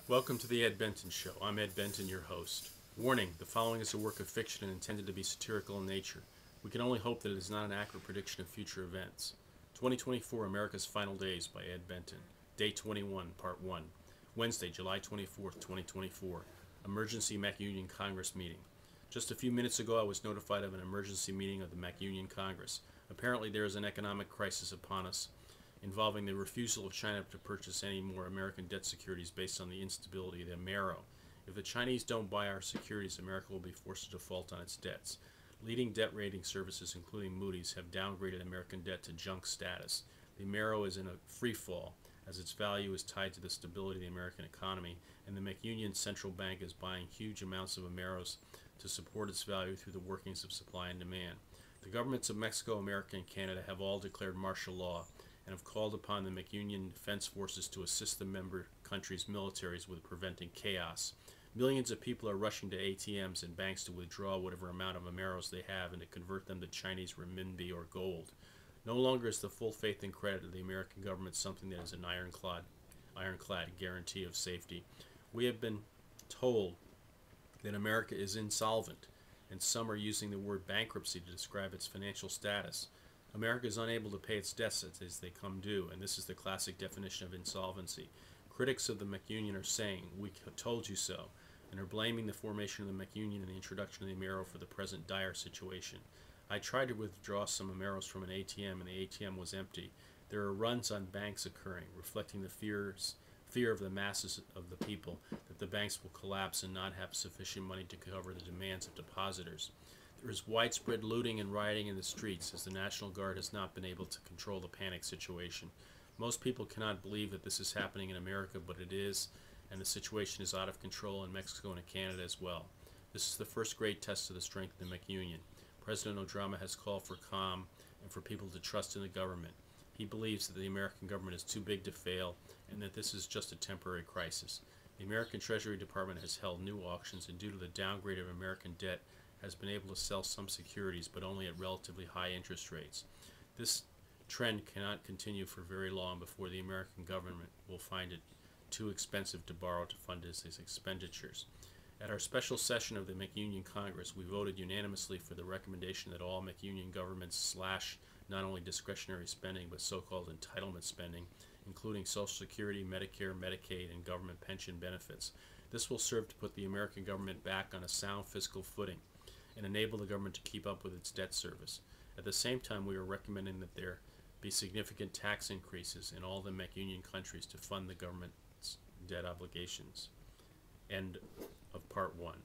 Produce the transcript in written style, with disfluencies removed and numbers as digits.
Welcome to the Ed Benton Show. I'm Ed Benton, your host. Warning, the following is a work of fiction and intended to be satirical in nature. We can only hope that it is not an accurate prediction of future events. 2024 America's Final Days by Ed Benton. Day 21, Part 1. Wednesday, July 24th, 2024. Emergency MacUnion Congress meeting. Just a few minutes ago, I was notified of an emergency meeting of the MacUnion Congress. Apparently, there is an economic crisis upon us, involving the refusal of China to purchase any more American debt securities based on the instability of the Euro. If the Chinese don't buy our securities, America will be forced to default on its debts. Leading debt rating services, including Moody's, have downgraded American debt to junk status. The Euro is in a free fall, as its value is tied to the stability of the American economy, and the MacUnion Central Bank is buying huge amounts of Ameros to support its value through the workings of supply and demand. The governments of Mexico, America, and Canada have all declared martial law and have called upon the MacUnion Defense Forces to assist the member countries' militaries with preventing chaos. Millions of people are rushing to ATMs and banks to withdraw whatever amount of Ameros they have and to convert them to Chinese renminbi or gold. No longer is the full faith and credit of the American government something that is an ironclad guarantee of safety. We have been told that America is insolvent, and some are using the word bankruptcy to describe its financial status. America is unable to pay its debts as they come due, and this is the classic definition of insolvency. Critics of the MacUnion are saying, "We told you so," and are blaming the formation of the MacUnion and the introduction of the Amero for the present dire situation. I tried to withdraw some Ameros from an ATM, and the ATM was empty. There are runs on banks occurring, reflecting the fear of the masses of the people that the banks will collapse and not have sufficient money to cover the demands of depositors. There is widespread looting and rioting in the streets, as the National Guard has not been able to control the panic situation. Most people cannot believe that this is happening in America, but it is, and the situation is out of control in Mexico and in Canada as well. This is the first great test of the strength of the MacUnion. President Obama has called for calm and for people to trust in the government. He believes that the American government is too big to fail and that this is just a temporary crisis. The American Treasury Department has held new auctions, and due to the downgrade of American debt, has been able to sell some securities, but only at relatively high interest rates. This trend cannot continue for very long before the American government will find it too expensive to borrow to fund its expenditures. At our special session of the MacUnion Congress, we voted unanimously for the recommendation that all MacUnion governments slash not only discretionary spending, but so-called entitlement spending, including Social Security, Medicare, Medicaid, and government pension benefits. This will serve to put the American government back on a sound fiscal footing and enable the government to keep up with its debt service. At the same time, we are recommending that there be significant tax increases in all the MacUnion countries to fund the government's debt obligations. End of Part 1.